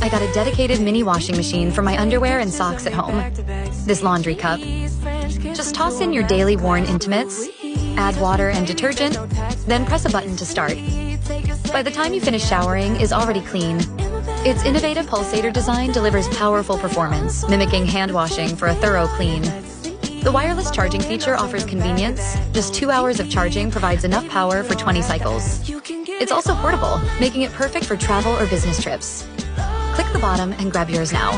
I got a dedicated mini washing machine for my underwear and socks at home. This laundry cup. Just toss in your daily worn intimates, add water and detergent, then press a button to start. By the time you finish showering, it's already clean. Its innovative pulsator design delivers powerful performance, mimicking hand washing for a thorough clean. The wireless charging feature offers convenience. Just 2 hours of charging provides enough power for 20 cycles. It's also portable, making it perfect for travel or business trips. Click the bottom and grab yours now.